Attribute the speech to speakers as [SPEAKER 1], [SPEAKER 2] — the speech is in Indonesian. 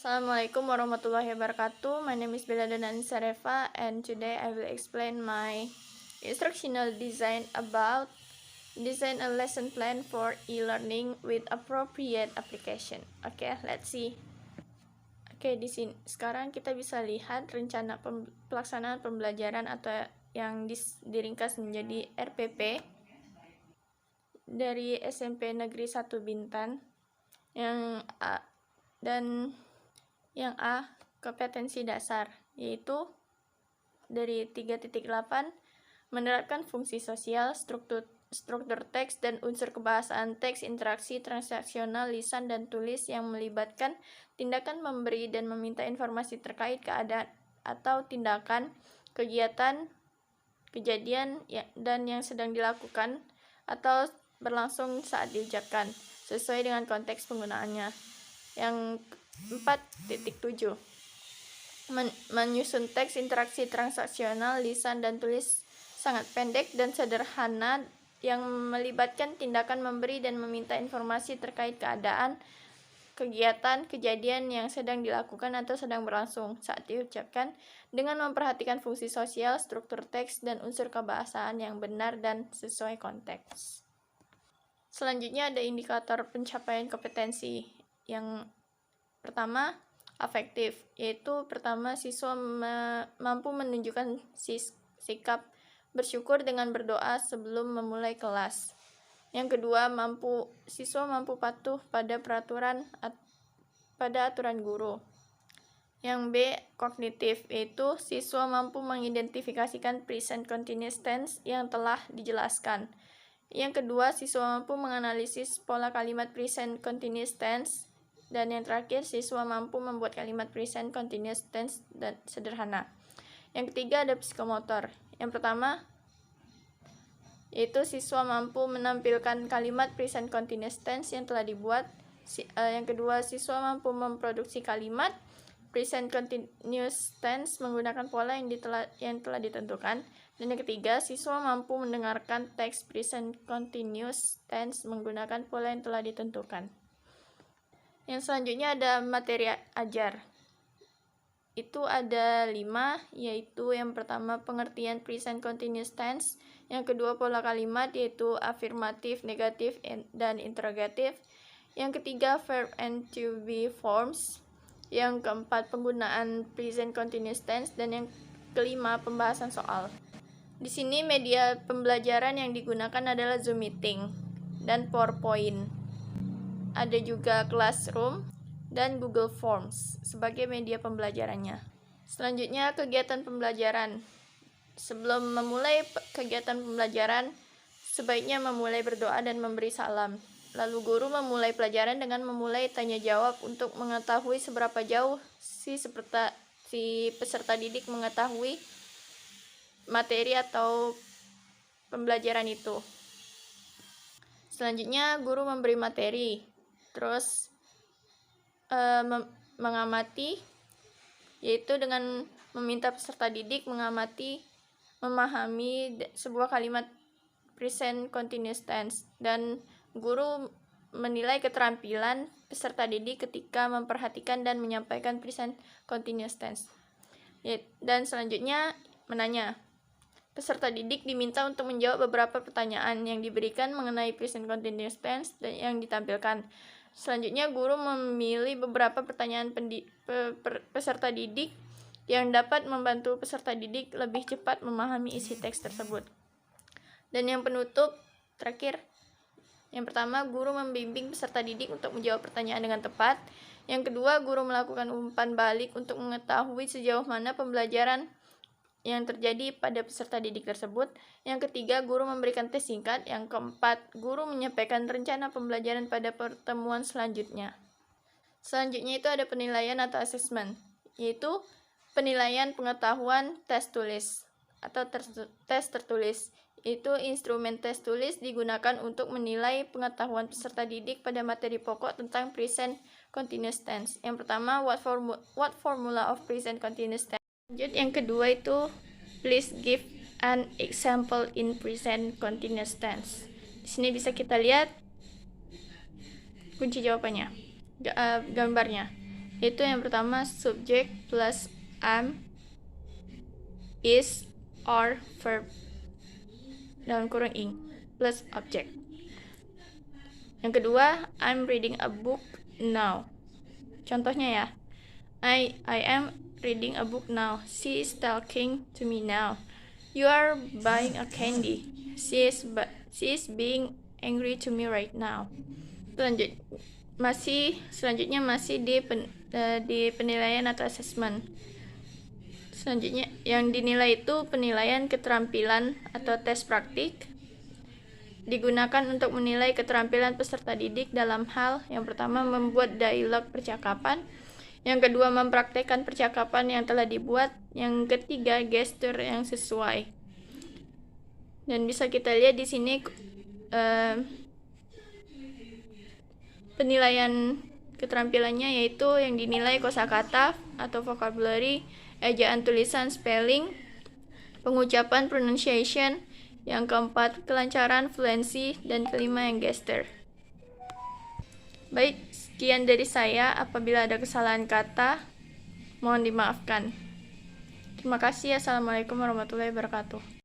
[SPEAKER 1] Assalamualaikum warahmatullahi wabarakatuh. My name is Belada Nanisareva and today I will explain my instructional design about design a lesson plan for e-learning with appropriate application. Oke, let's see. Oke, di sini sekarang kita bisa lihat rencana pelaksanaan pembelajaran atau yang diringkas menjadi RPP dari SMP Negeri 1 Bintan yang A, kompetensi dasar, yaitu dari 3.8 menerapkan fungsi sosial, struktur teks dan unsur kebahasaan teks, interaksi transaksional lisan dan tulis yang melibatkan tindakan memberi dan meminta informasi terkait keadaan atau tindakan, kegiatan, kejadian dan yang sedang dilakukan atau berlangsung saat diucapkan, sesuai dengan konteks penggunaannya. Yang 4.7 menyusun teks interaksi transaksional lisan dan tulis sangat pendek dan sederhana yang melibatkan tindakan memberi dan meminta informasi terkait keadaan, kegiatan, kejadian yang sedang dilakukan atau sedang berlangsung saat diucapkan dengan memperhatikan fungsi sosial, struktur teks, dan unsur kebahasaan yang benar dan sesuai konteks. Selanjutnya ada indikator pencapaian kompetensi. Yang pertama, afektif, yaitu pertama siswa mampu menunjukkan sikap bersyukur dengan berdoa sebelum memulai kelas. Yang kedua, siswa mampu patuh pada aturan guru. Yang B, kognitif, yaitu siswa mampu mengidentifikasikan present continuous tense yang telah dijelaskan. Yang kedua, siswa mampu menganalisis pola kalimat present continuous tense. Dan yang terakhir, siswa mampu membuat kalimat present continuous tense dan sederhana. Yang ketiga ada psikomotor. Yang pertama, yaitu siswa mampu menampilkan kalimat present continuous tense yang telah dibuat. Yang kedua, siswa mampu memproduksi kalimat present continuous tense menggunakan pola yang telah ditentukan. Dan yang ketiga, siswa mampu mendengarkan teks present continuous tense menggunakan pola yang telah ditentukan. Yang selanjutnya ada materi ajar. Itu ada 5, yaitu yang pertama pengertian present continuous tense, yang kedua pola kalimat yaitu afirmatif, negatif, dan interrogatif, yang ketiga verb and to be forms, yang keempat penggunaan present continuous tense, dan yang kelima pembahasan soal. Di sini media pembelajaran yang digunakan adalah Zoom Meeting dan PowerPoint. Ada juga Classroom dan Google Forms sebagai media pembelajarannya. Selanjutnya, kegiatan pembelajaran. Sebelum memulai kegiatan pembelajaran, sebaiknya memulai berdoa dan memberi salam. Lalu guru memulai pelajaran dengan memulai tanya jawab untuk mengetahui seberapa jauh si peserta didik mengetahui materi atau pembelajaran itu. Selanjutnya, guru memberi materi. Terus mengamati, yaitu dengan meminta peserta didik mengamati, memahami sebuah kalimat present continuous tense, dan guru menilai keterampilan peserta didik ketika memperhatikan dan menyampaikan present continuous tense. Dan selanjutnya menanya. Peserta didik diminta untuk menjawab beberapa pertanyaan yang diberikan mengenai present continuous tense dan yang ditampilkan. Selanjutnya, guru memilih beberapa pertanyaan peserta didik yang dapat membantu peserta didik lebih cepat memahami isi teks tersebut. Dan yang penutup, terakhir, yang pertama, guru membimbing peserta didik untuk menjawab pertanyaan dengan tepat. Yang kedua, guru melakukan umpan balik untuk mengetahui sejauh mana pembelajaran yang terjadi pada peserta didik tersebut. Yang ketiga, guru memberikan tes singkat. Yang keempat, guru menyampaikan rencana pembelajaran pada pertemuan selanjutnya. Selanjutnya itu ada penilaian atau assessment, yaitu penilaian pengetahuan tes tulis atau tes tertulis. Itu instrumen tes tulis digunakan untuk menilai pengetahuan peserta didik pada materi pokok tentang present continuous tense. Yang pertama, what formula of present continuous tense. Lanjut, yang kedua itu please give an example in present continuous tense. Di sini bisa kita lihat kunci jawabannya, gambarnya. Itu yang pertama, subject plus am, is, or verb dalam kurung ing plus object. Yang kedua, I'm reading a book now. Contohnya ya, I am reading a book now. She is talking to me now. You are buying a candy. She is being angry to me right now. Selanjutnya masih di penilaian atau assessment. Selanjutnya yang dinilai itu penilaian keterampilan atau tes praktik, digunakan untuk menilai keterampilan peserta didik dalam hal yang pertama membuat dialog percakapan, yang kedua mempraktekkan percakapan yang telah dibuat, yang ketiga gestur yang sesuai. Dan bisa kita lihat di sini penilaian keterampilannya yaitu yang dinilai kosakata atau vocabulary, ejaan tulisan spelling, pengucapan pronunciation, yang keempat kelancaran fluency, dan kelima yang gesture. Baik, sekian dari saya. Apabila ada kesalahan kata, mohon dimaafkan. Terima kasih. Assalamualaikum warahmatullahi wabarakatuh.